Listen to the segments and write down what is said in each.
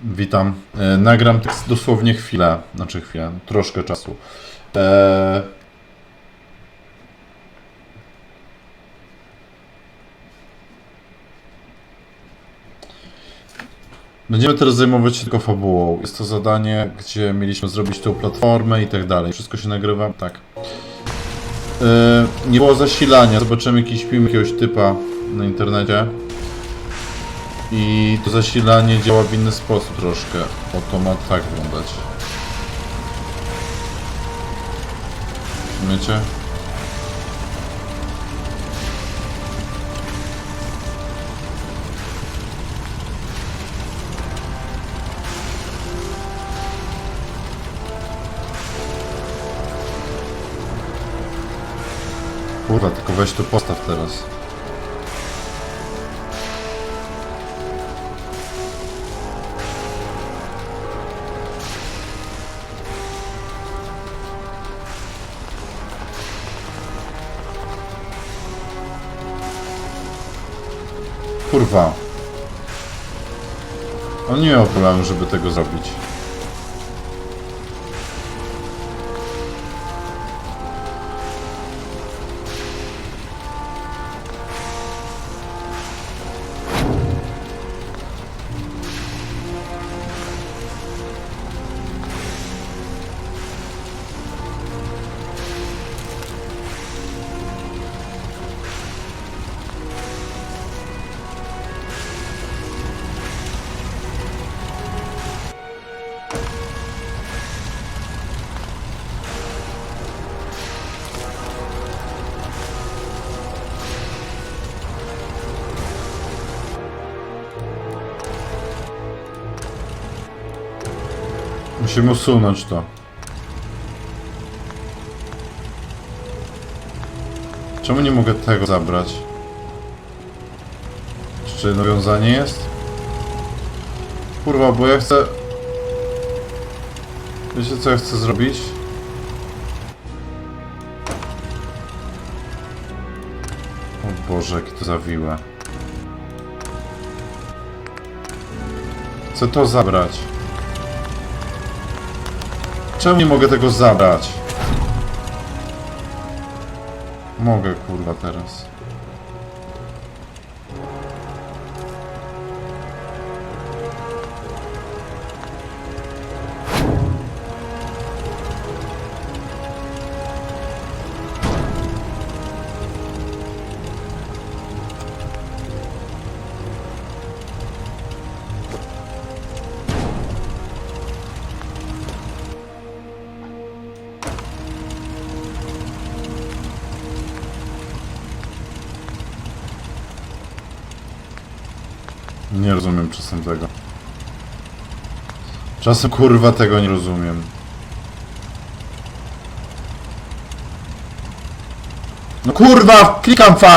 Witam. Nagram tekst dosłownie chwilę, troszkę czasu. Będziemy teraz zajmować się tylko fabułą. Jest to zadanie, gdzie mieliśmy zrobić tą platformę i tak dalej. Wszystko się nagrywa? Tak. Nie było zasilania. Zobaczymy jakiś film jakiegoś typa na internecie. I to zasilanie działa w inny sposób troszkę. Oto ma tak wyglądać. Rozumiecie? Kurwa, tylko weź tu postaw teraz. Kurwa. On nie miał problemu, żeby tego zrobić. Musimy usunąć to. Czemu nie mogę tego zabrać? Czy nawiązanie jest? Kurwa, bo ja chcę... Wiecie co ja chcę zrobić? O Boże, jakie to zawiłe. Chcę to zabrać. Czemu nie mogę tego zabrać? Mogę, kurwa, teraz. Nie rozumiem czasem tego. Czasem kurwa tego nie rozumiem. No kurwa! Klikam V!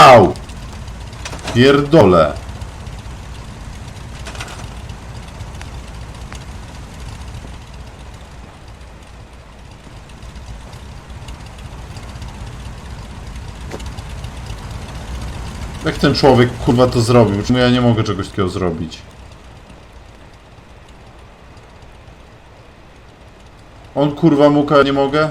Pierdolę. Jak ten człowiek kurwa to zrobił? Czemu ja nie mogę czegoś takiego zrobić? On kurwa mógł, a ja nie mogę?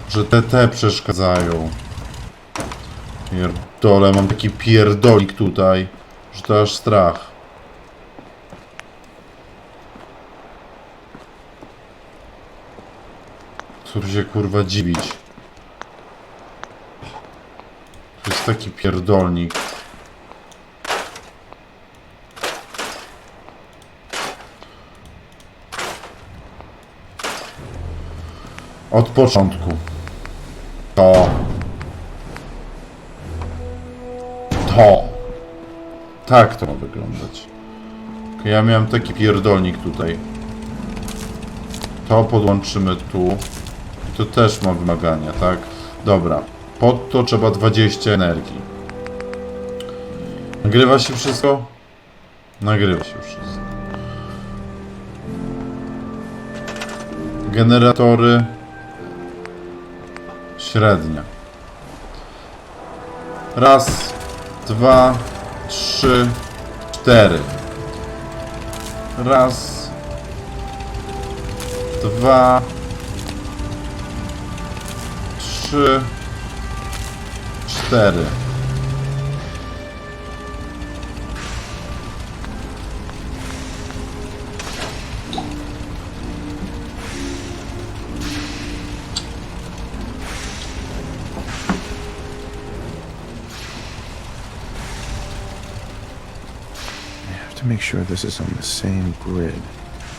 Że te przeszkadzają. Pierdolę, mam taki pierdolik tutaj, że to aż strach. Co się kurwa dziwić? To jest taki pierdolnik. Od początku. To. Tak to ma wyglądać. Ja miałem taki pierdolnik tutaj. To podłączymy tu. I to też ma wymagania, tak? Dobra. Pod to trzeba 20 energii. Nagrywa się wszystko? Nagrywa się wszystko. Generatory. Średnia. Raz, dwa, 3, 4. Raz, 2, 3, 4. To make sure this is on the same grid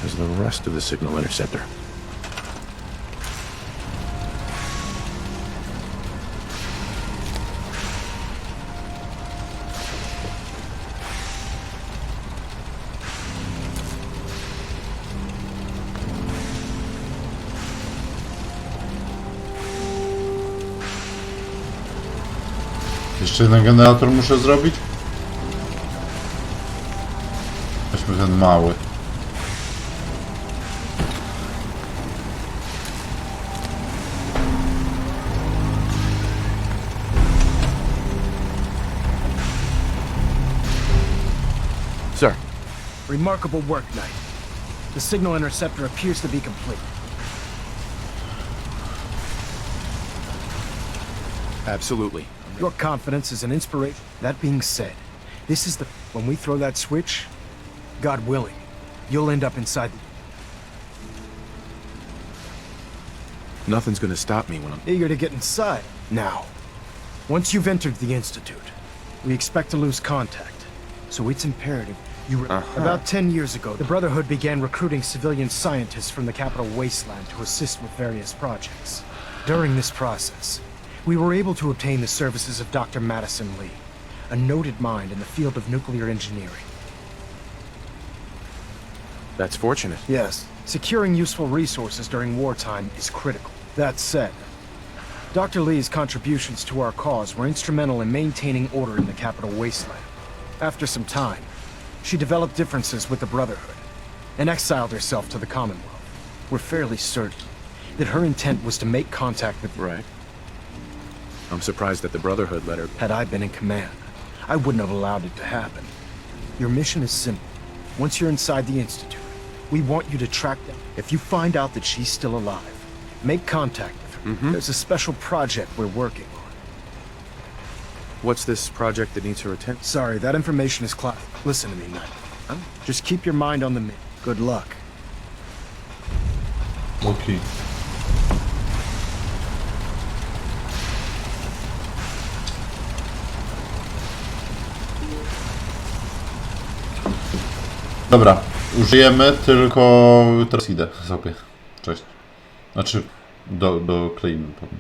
as the rest of the signal interceptor. Jeszcze jeden generator muszę zrobić? Weźmy ten mały. Sir, remarkable work, Knight. The signal interceptor appears to be complete. Absolutely. Your confidence is an inspiration. That being said, this is the... When we throw that switch, God willing, you'll end up inside the... Nothing's gonna stop me when I'm... Eager to get inside. Now, once you've entered the Institute, we expect to lose contact. So it's imperative you... About 10 years ago, the Brotherhood began recruiting civilian scientists from the capital wasteland to assist with various projects. During this process, we were able to obtain the services of Dr. Madison Lee, a noted mind in the field of nuclear engineering. That's fortunate. Yes, securing useful resources during wartime is critical. That said, Dr. Lee's contributions to our cause were instrumental in maintaining order in the capital wasteland. After some time, she developed differences with the Brotherhood and exiled herself to the Commonwealth. We're fairly certain that her intent was to make contact with... Right. I'm surprised that the Brotherhood let her... Had I been in command, I wouldn't have allowed it to happen. Your mission is simple. Once you're inside the Institute, we want you to track down. If you find out that she's still alive, make contact with her. There's a special project we're working on. What's this project that needs her attention? Sorry, that information is Listen to me, Knight. Just keep your mind on the mission. Good luck. Okay. Dobra, użyjemy, tylko teraz idę sobie. Cześć. Znaczy, dokleimy potem.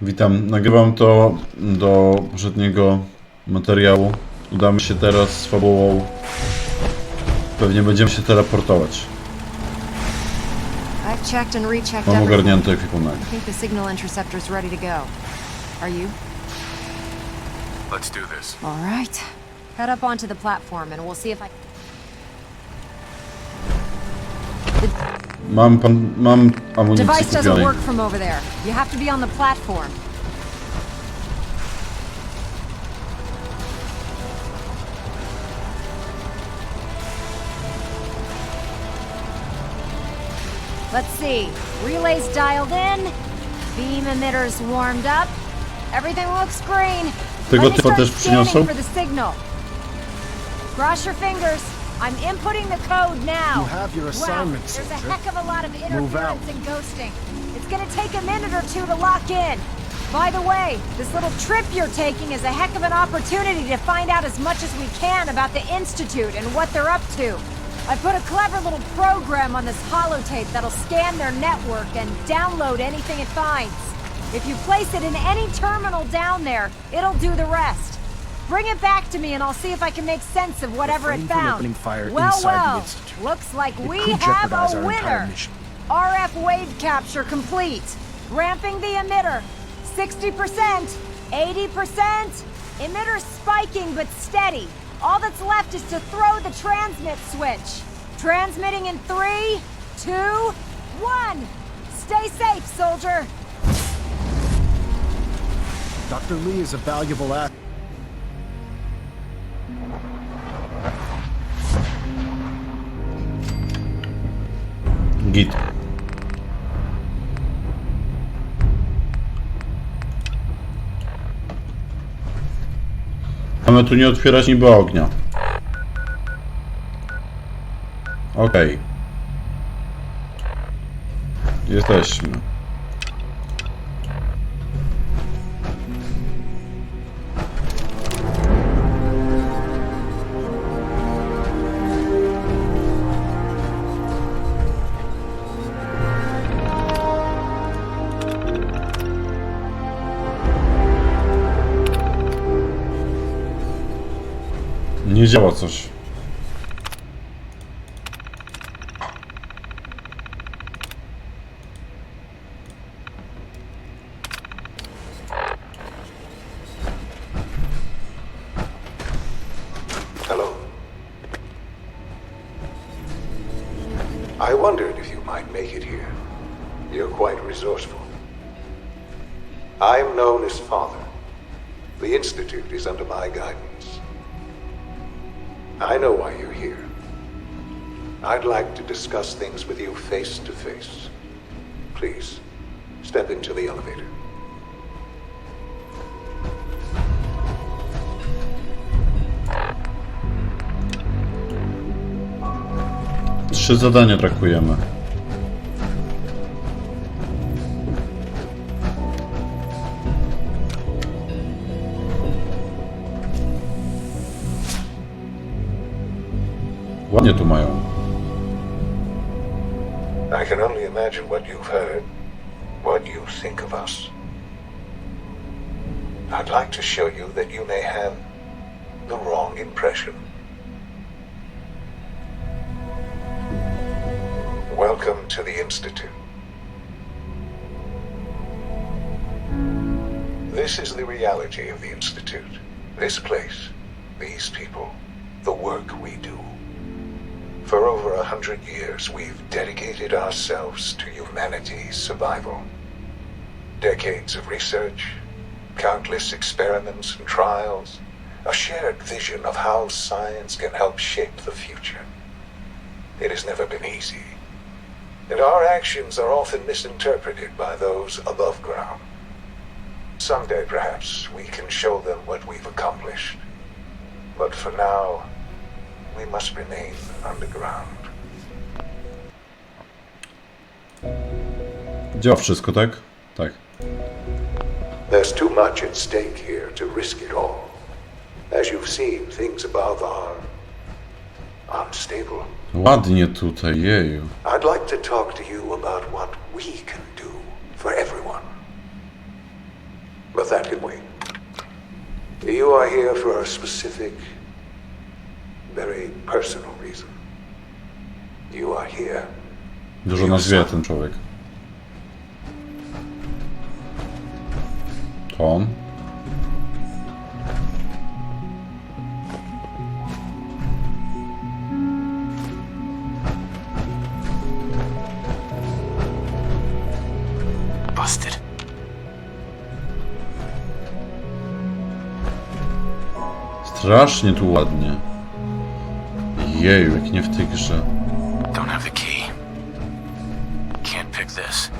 Witam, nagrywam to do poprzedniego materiału. Udamy się teraz z fabułą. Pewnie będziemy się teleportować. Mam ogarnięty ekwipunek. I think the signal interceptor's ready to go. Are you? Let's do this. All right. Head up onto the platform and we'll see if I... Mam amunicję Device doesn't kupionej. work from over there. You have to be on the platform. Let's see. Relays dialed in. Beam emitters warmed up. Everything looks green. Tego Let me typa start też scanning przyniosą? for the signal. Cross your fingers. I'm inputting the code now. You have your assignment, Wow, there's a soldier. heck of a lot of Move out. interference and ghosting. It's gonna take a minute or two to lock in. By the way, this little trip you're taking is a heck of an opportunity to find out as much as we can about the Institute and what they're up to. I put a clever little program on this holotape that'll scan their network and download anything it finds. If you place it in any terminal down there, it'll do the rest. Bring it back to me and I'll see if I can make sense of whatever it Refrain from found. opening fire Well, inside the well, Institute. looks like It we could have jeopardize a our entire winner. mission. RF wave capture complete. Ramping the emitter. 60%, 80%. Emitter spiking but steady. All that's left is to throw the transmit switch. Transmitting in 3, 2, 1. Stay safe, soldier. Dr. Lee is a valuable asset. Git. Mamy tu nie otwierać niby ognia. Okej. Jesteśmy. Nie działa coś. Hello. I wondered if you might make it here. You're quite resourceful. I'm known as Father. The Institute is under my guidance. I know why you're here. I'd like to discuss things with you face to face. Please, step into the elevator. Trzy zadania trakujemy. Ładnie tu mają. I can only imagine what you've heard, what you think of us. I'd like to show you that you may have the wrong impression. Welcome to the Institute. This is the reality of the Institute. This place, these people, the work we do. For over 100 years, we've dedicated ourselves to humanity's survival. Decades of research, countless experiments and trials, a shared vision of how science can help shape the future. It has never been easy, and our actions are often misinterpreted by those above ground. Someday, perhaps, we can show them what we've accomplished. But for now, we must remain underground. Działa wszystko, tak? Tak. There's too much at stake here to risk it all. As you've seen, things above are unstable. Ładnie tutaj, jeju. I'd like to talk to you about what we can do for everyone. But that can wait. You are here for a specific, very personal reason. You are here. Dużo nas wie ten człowiek. To on. Busted. Strasznie tu ładnie. Jeju, jak nie w tej grze. Don't have the key. Can't pick this.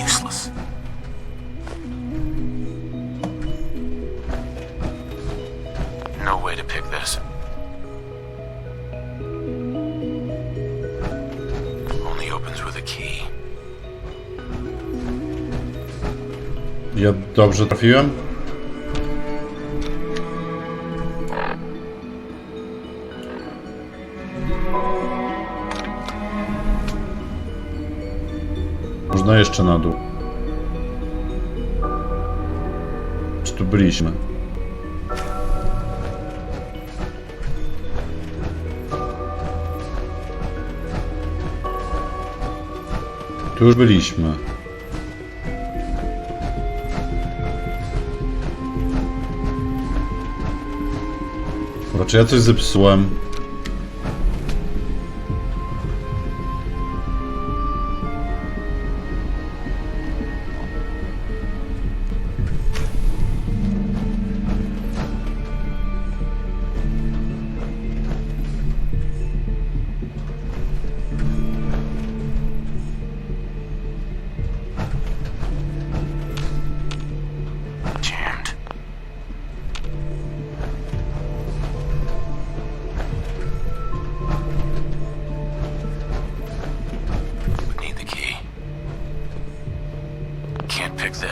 Useless. No way to pick this. Only opens with a key. Ja dobrze trafiłem? Można jeszcze na dół. Czy tu byliśmy? Tu już byliśmy. Dobra, czy ja coś zepsułem?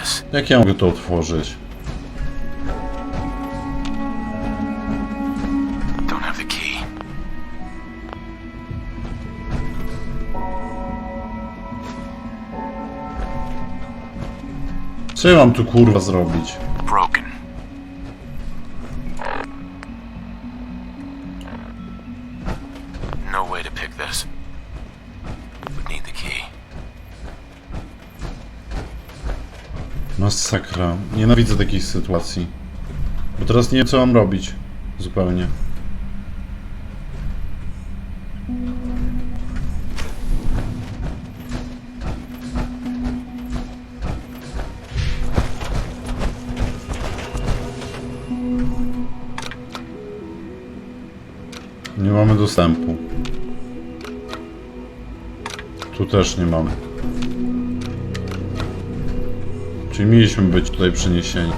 this. Jak ja mogę to otworzyć? Don't have the key. Co ja mam tu kurwa zrobić? Broken. No way to pick this. Would need the key. Masakra. Nienawidzę takich sytuacji. Bo teraz nie wiem, co mam robić. Zupełnie. Nie mamy dostępu. Tu też nie mamy. Czyli mieliśmy być tutaj przeniesieni.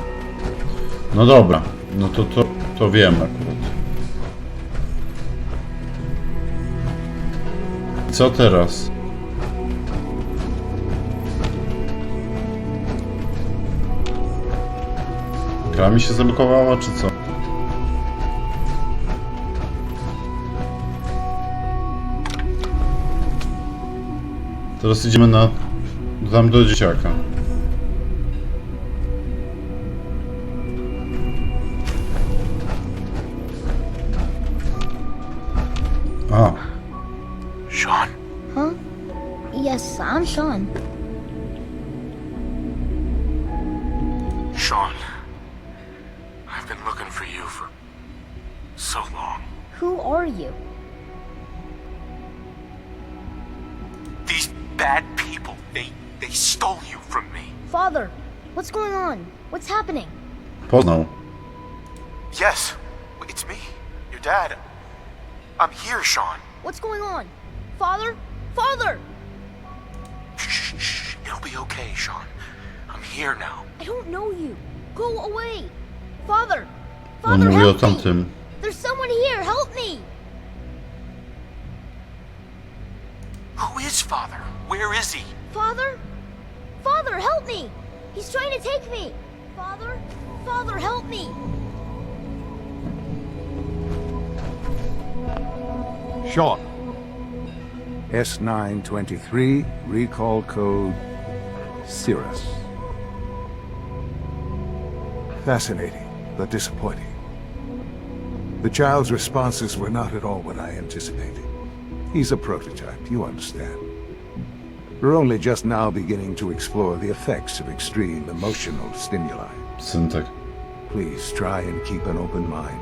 No dobra, no to wiem akurat. Co teraz? Gra mi się zablokowała, czy co? Teraz idziemy na... tam do dzieciaka. A. Sean? Huh? Yes, I'm Sean. Sean. I've been looking for you for so long. Who are you? These bad people, they stole you from me. Father, what's going on? What's happening? Poznał. Yes, it's me, your dad. I'm here, Sean. What's going on? Father? Father! Shh, shh, it'll be okay, Sean. I'm here now. I don't know you. Go away. Father! On Father, mówi o help me! tamtym. There's someone here. Help me! Who is Father? Where is he? Father? Father, help me! He's trying to take me! Father? Father, help me! Sean. S923, recall code Cirrus. Fascinating, but disappointing. The child's responses were not at all what I anticipated. He's a prototype, you understand. We're only just now beginning to explore the effects of extreme emotional stimuli. Syntek. Please try and keep an open mind.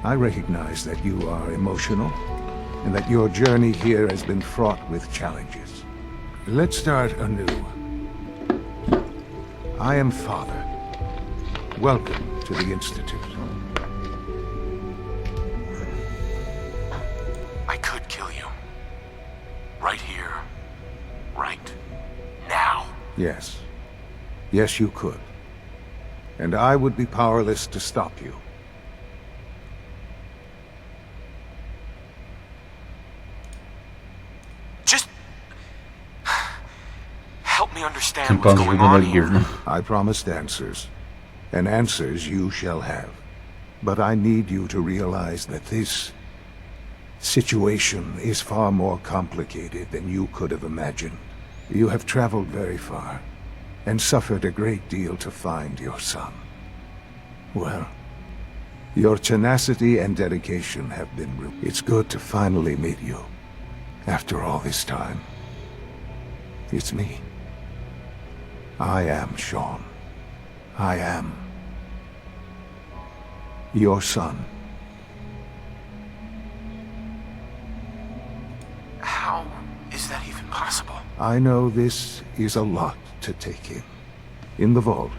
I recognize that you are emotional, and that your journey here has been fraught with challenges. Let's start anew. I am Father. Welcome to the Institute. I could kill you. Right here. Right now. Yes. Yes, you could. And I would be powerless to stop you. Just help me Ten understand pan what's going on wygląda jak here. gówno. I promised answers, and answers you shall have. But I need you to realize that this situation is far more complicated than you could have imagined. You have traveled very far, and suffered a great deal to find your son. Well, your tenacity and dedication have been It's good to finally meet you. After all this time. It's me. I am Sean. I am your son. How is that even possible? I know this is a lot to take in. In the vault,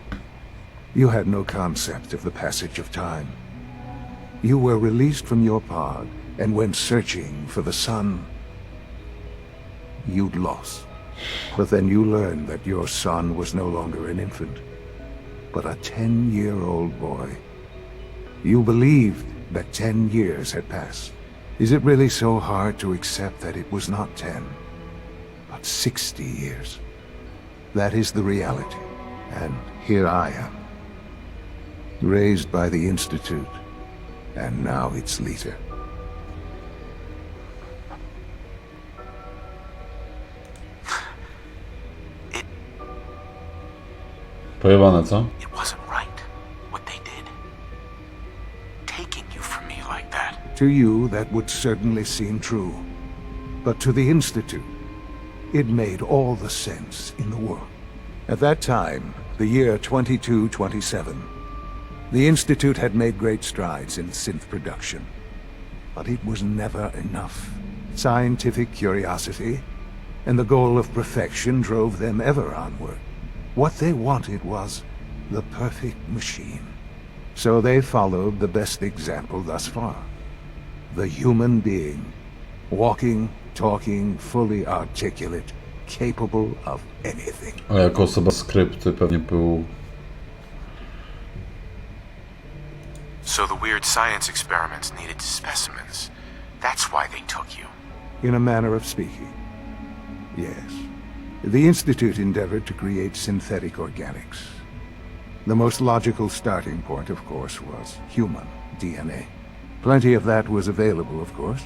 you had no concept of the passage of time. You were released from your pod and went searching for the son you'd lost. But then you learned that your son was no longer an infant, but a 10-year-old boy. You believed that 10 years had passed. Is it really so hard to accept that it was not 10, but 60 years? That is the reality. And here I am, raised by the Institute, and now its leader. Pojebane, co? It wasn't right, what they did. Taking you from me like that. To you, that would certainly seem true. But to the Institute, it made all the sense in the world. At that time, the year 2227, the Institute had made great strides in synth production. But it was never enough. Scientific curiosity and the goal of perfection drove them ever onward. What they wanted was the perfect machine. So they followed the best example thus far. The human being. Walking, talking, fully articulate, capable of anything. A jako osoba skrypty pewnie był... So the weird science experiments needed specimens. That's why they took you. In a manner of speaking. Yes. The Institute endeavored to create synthetic organics. The most logical starting point, of course, was human DNA. Plenty of that was available, of course.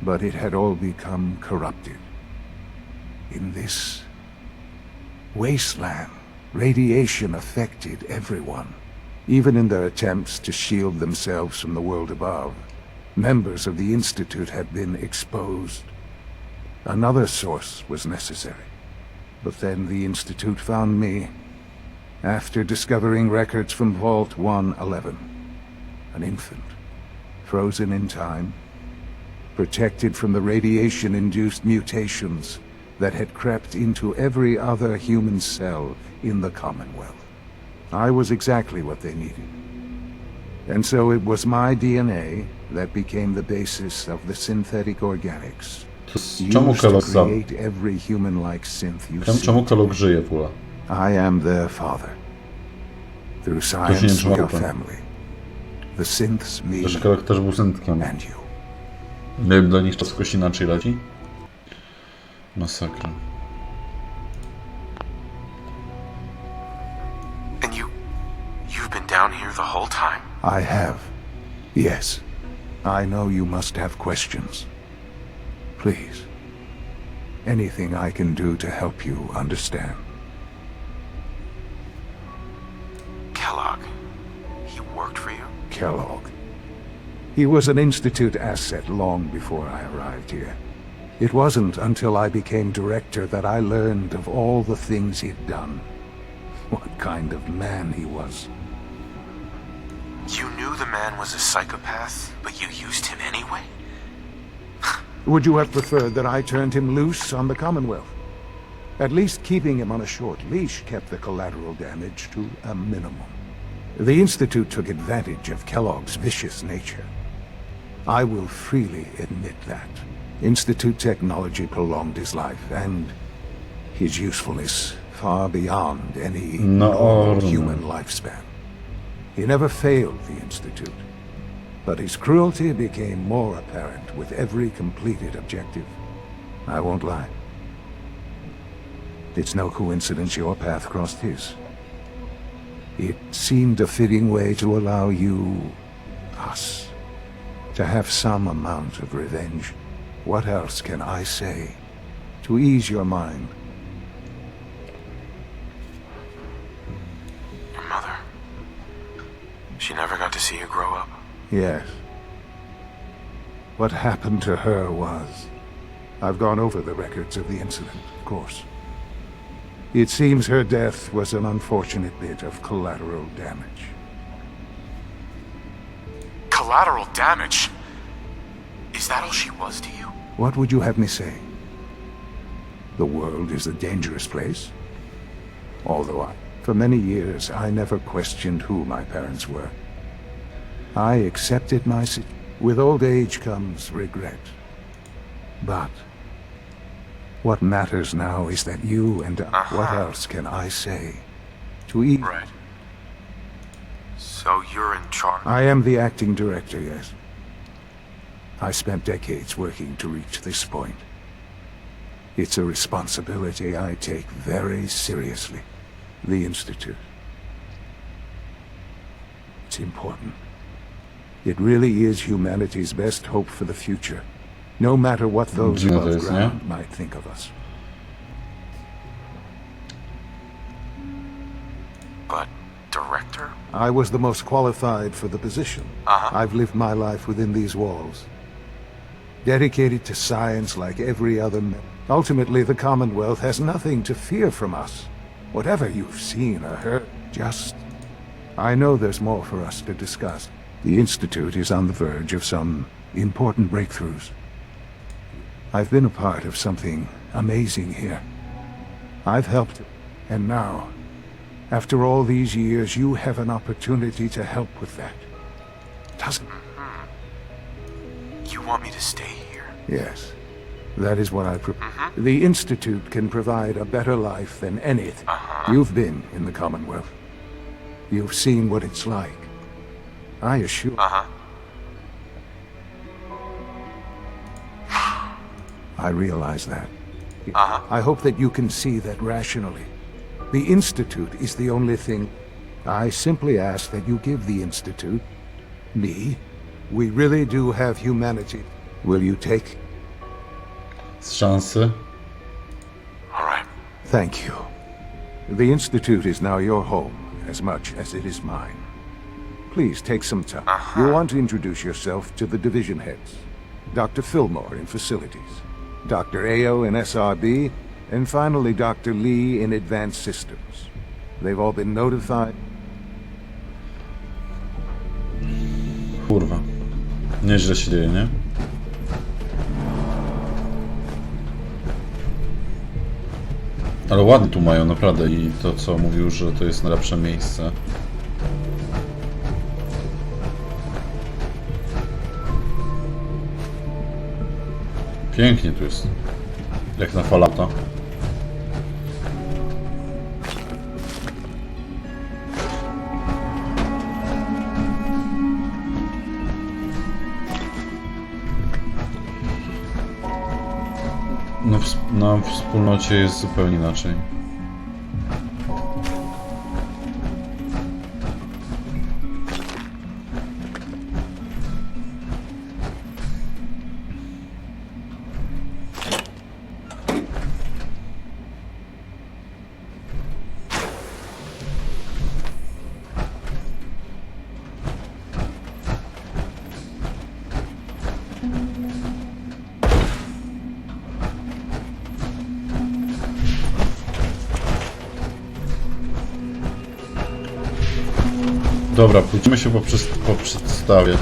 But it had all become corrupted. In this wasteland, radiation affected everyone. Even in their attempts to shield themselves from the world above, members of the Institute had been exposed. Another source was necessary. But then the Institute found me, after discovering records from Vault 111. An infant, frozen in time, protected from the radiation-induced mutations that had crept into every other human cell in the Commonwealth. I was exactly what they needed. And so it was my DNA that became the basis of the synthetic organics. Czemu Used to Kellogg za... create every human-like synth you see. Czemu Kellogg żyje w ogóle? I am their father. Through nie science, trzyma we are kupy. family. The synths, me, Też Kellogg też był syntkiem. and you. Nie wiem, dla nich czas jakoś inaczej leci? Masakra. And you've been down here the whole time? I have. Yes. I know you must have questions. Please. Anything I can do to help you understand. Kellogg, he worked for you? Kellogg. He was an Institute asset long before I arrived here. It wasn't until I became director that I learned of all the things he'd done. What kind of man he was. You knew the man was a psychopath, but you used him anyway? Would you have preferred that I turned him loose on the Commonwealth? At least keeping him on a short leash kept the collateral damage to a minimum. The Institute took advantage of Kellogg's vicious nature. I will freely admit that. Institute technology prolonged his life, and his usefulness far beyond any normal human lifespan. He never failed the Institute, but his cruelty became more apparent with every completed objective. I won't lie. It's no coincidence your path crossed his. It seemed a fitting way to allow you, us, to have some amount of revenge. What else can I say to ease your mind? Your mother. She never got to see you grow up? Yes. What happened to her was... I've gone over the records of the incident, of course. It seems her death was an unfortunate bit of collateral damage. Collateral damage? Is that all she was to you? What would you have me say? The world is a dangerous place? Although for many years, I never questioned who my parents were. I accepted my situation. With old age comes regret. But what matters now is that you and what else can I say to eat? Right. So you're in charge? I am the acting director, yes. I spent decades working to reach this point. It's a responsibility I take very seriously. The Institute. It's important. It really is humanity's best hope for the future, no matter what those Dziwne to above jest, nie? ground might think of us. But, director? I was the most qualified for the position. I've lived my life within these walls, dedicated to science like every other man. Ultimately, the Commonwealth has nothing to fear from us. Whatever you've seen or heard, just... I know there's more for us to discuss. The Institute is on the verge of some important breakthroughs. I've been a part of something amazing here. I've helped, and now, after all these years, you have an opportunity to help with that. Doesn't... You want me to stay here? Yes, that is what I propose. The Institute can provide a better life than anything. You've been in the Commonwealth. You've seen what it's like. I assure... I realize that. I hope that you can see that rationally. The Institute is the only thing. I simply ask that you give the Institute, me, we really do have humanity. Will you take? Z szansy. All right. Thank you. The Institute is now your home, as much as it is mine. Please take some time. You'll want to introduce yourself to the division heads. Dr. Fillmore in facilities, Dr. Ayo in SRB, and finally Dr. Lee in advanced systems. They've all been notified. Kurwa. Nieźle się dzieje, nie? Ale ładnie tu mają, naprawdę. I to, co mówił, że to jest najlepsze miejsce. Pięknie tu jest. Jak na Fallouta. No, na wspólnocie jest zupełnie inaczej. Dobra, pójdźmy się poprzedstawiać.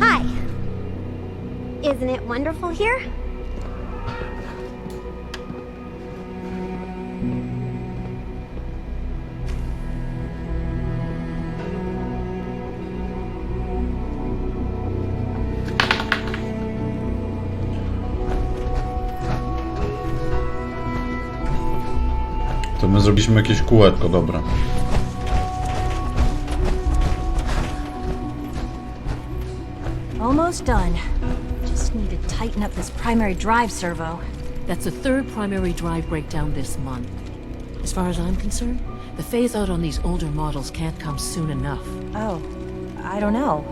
Hi. Isn't it wonderful here? To my zrobiliśmy jakieś kółeczko, dobra. Almost done. Just need to tighten up this primary drive servo. That's the third primary drive breakdown this month. As far as I'm concerned, the phase-out on these older models can't come soon enough. Oh, I don't know.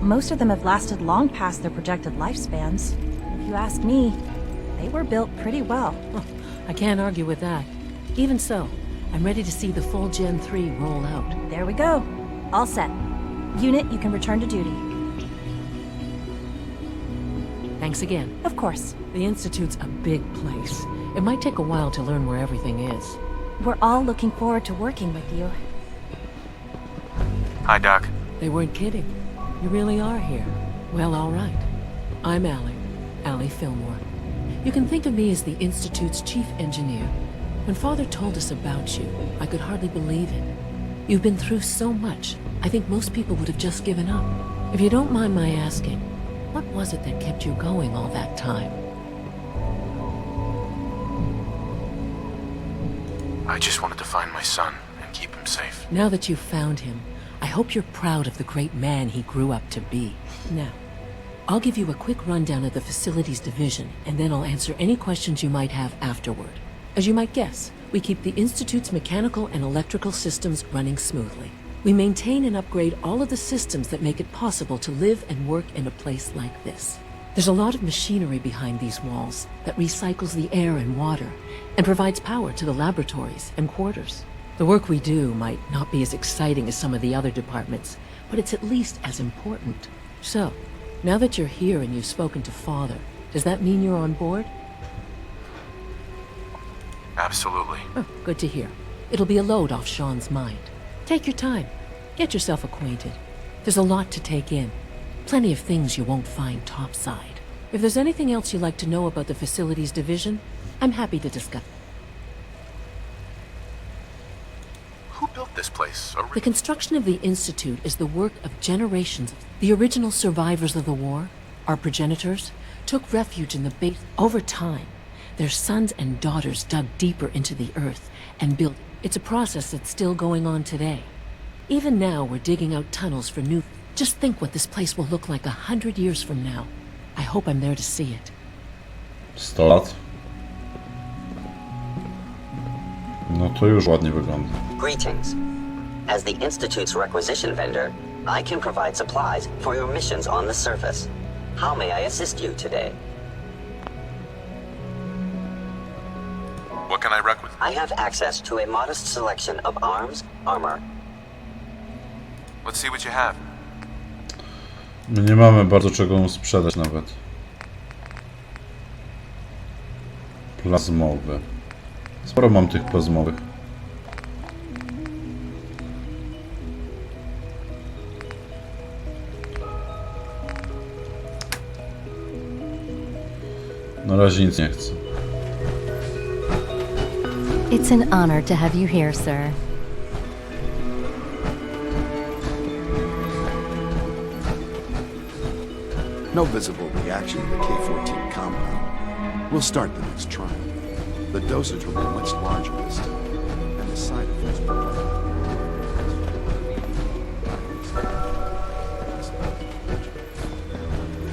Most of them have lasted long past their projected lifespans. If you ask me, they were built pretty well. I can't argue with that. Even so, I'm ready to see the full Gen 3 roll out. There we go. All set. Unit, you can return to duty. Thanks again. Of course. The Institute's a big place. It might take a while to learn where everything is. We're all looking forward to working with you. Hi, Doc. They weren't kidding. You really are here. Well, all right. I'm Allie Fillmore. You can think of me as the Institute's chief engineer. When Father told us about you, I could hardly believe it. You've been through so much, I think most people would have just given up. If you don't mind my asking, what was it that kept you going all that time? I just wanted to find my son and keep him safe. Now that you've found him, I hope you're proud of the great man he grew up to be. Now, I'll give you a quick rundown of the facilities division, and then I'll answer any questions you might have afterward. As you might guess, we keep the Institute's mechanical and electrical systems running smoothly. We maintain and upgrade all of the systems that make it possible to live and work in a place like this. There's a lot of machinery behind these walls that recycles the air and water and provides power to the laboratories and quarters. The work we do might not be as exciting as some of the other departments, but it's at least as important. So, now that you're here and you've spoken to Father, does that mean you're on board? Absolutely. Oh, good to hear. It'll be a load off Sean's mind. Take your time. Get yourself acquainted. There's a lot to take in. Plenty of things you won't find topside. If there's anything else you'd like to know about the facilities division, I'm happy to discuss. Who built this place? The construction of the Institute is the work of generations. The original survivors of the war, our progenitors, took refuge in the base. Over time, their sons and daughters dug deeper into the earth and built. It's a process that's still going on today. Even now, we're digging out tunnels for new. Just think what this place will look like 100 years from now. I hope I'm there to see it. 100 lat. No to już ładnie wygląda. Greetings. As the Institute's requisition vendor, I can provide supplies for your missions on the surface. How may I assist you today? What can I requisition? I have access to a modest selection of arms, armor. Let's see what you have. My nie mamy bardzo czego mu sprzedać nawet. Plazmowy. Sporo mam tych plazmowych. Na razie nic nie chcę. It's an honor to have you here, sir. No visible reaction to the K-14 compound. We'll start the next trial. The dosage will be much larger this time, and the side effects will be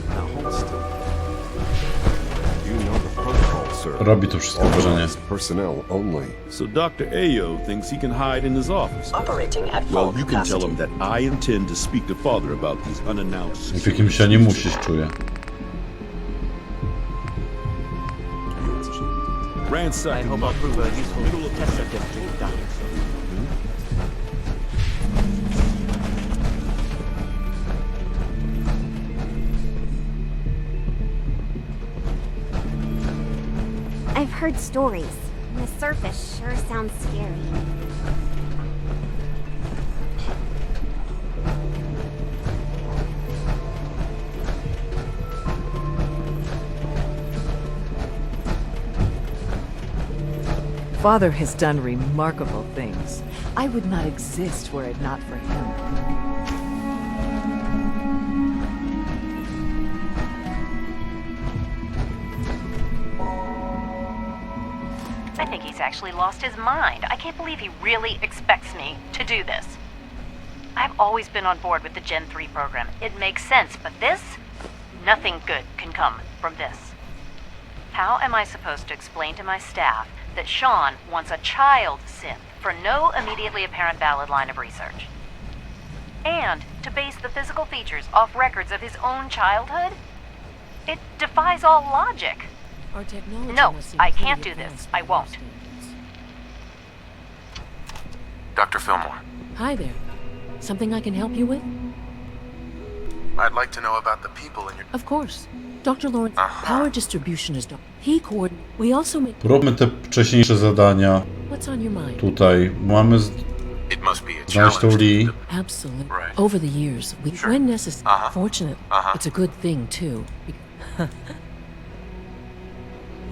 Now hold still. You know the protocol, sir. Robi to wszystko wrażenie. Personnel only. So Dr. Ayo thinks he can hide in his office. Operating at full Well, you can capacity. tell him that I intend to speak to Father about these unannounced. W jakimś się nie musisz, czuję. Ransack. I hope I'll prove a useful test subject to the doctor. I've heard stories. The surface sure sounds scary. Father has done remarkable things. I would not exist were it not for him. I think he's actually lost his mind. I can't believe he really expects me to do this. I've always been on board with the Gen 3 program. It makes sense, but this? Nothing good can come from this. How am I supposed to explain to my staff that Sean wants a child synth for no immediately apparent valid line of research? And to base the physical features off records of his own childhood? It defies all logic. Our technology No, must I seem can't pretty do this. advanced I by won't. our standards. Dr. Fillmore. Hi there. Something I can help you with? I'd like to know about the people in your... Of course. Dr. Lawrence, power distribution is done. He coordinates. We also make... Róbmy te wcześniejsze zadania. What's on your mind? Tutaj mamy It must be a znaleźć tą Lee. Absolutely. Right. Over the years, we, when necessary, fortunate, it's a good thing too.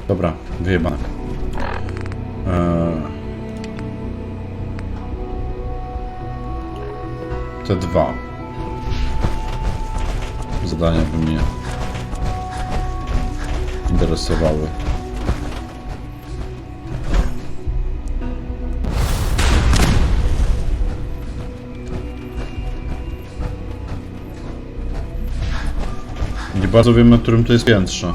Dobra, wyjebane. Te dwa zadania by mnie interesowały. Nie bardzo wiem, na którym to jest piętrze.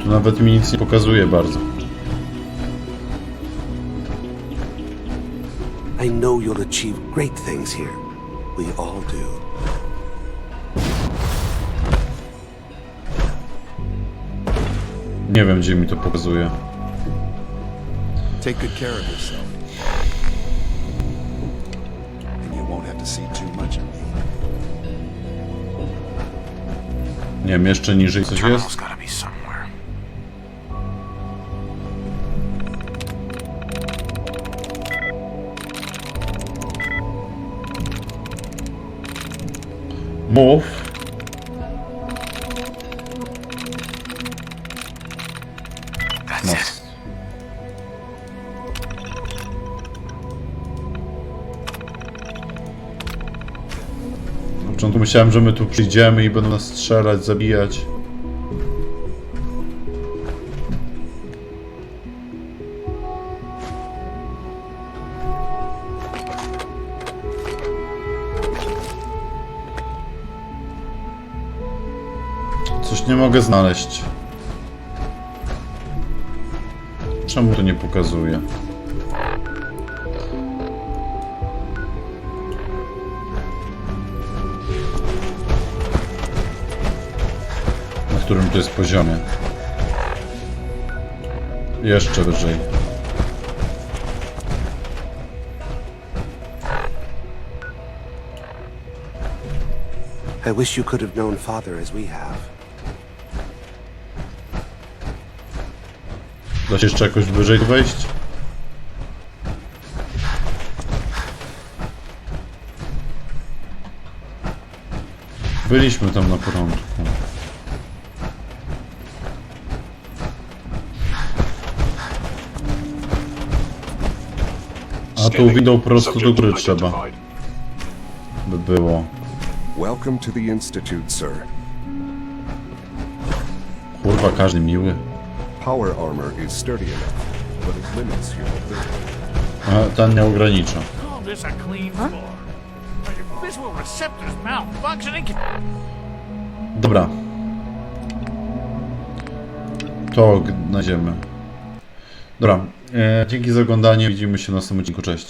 Tu nawet mi nic nie pokazuje bardzo. I know you'll achieve great things here. We all do. Nie wiem, gdzie mi to pokazuje. Take good care of yourself. And you won't have to see too much of me. Nie wiem, jeszcze niżej coś jest? Gotta be somewhere. Mów. That's it. Na początku myślałem, że my tu przyjdziemy i będą nas strzelać, zabijać. Coś nie mogę znaleźć. Czemu to nie pokazuje? Na którym to jest poziomie? Jeszcze wyżej. I wish you could have known Father as we have. Da się jeszcze jakoś wyżej wejść? Byliśmy tam na początku. A tu windą prosto do góry trzeba. By było. Welcome to the Institute, sir. Kurwa, każdy miły. Power armor is sturdy enough, but it limits your mobility. A ten nie ogranicza. Call this a clean floor. Are your visual receptors malfunctioning? Dobra. To znajdziemy. Dobra. Dzięki za oglądanie. Widzimy się na następnym odcinku. Cześć.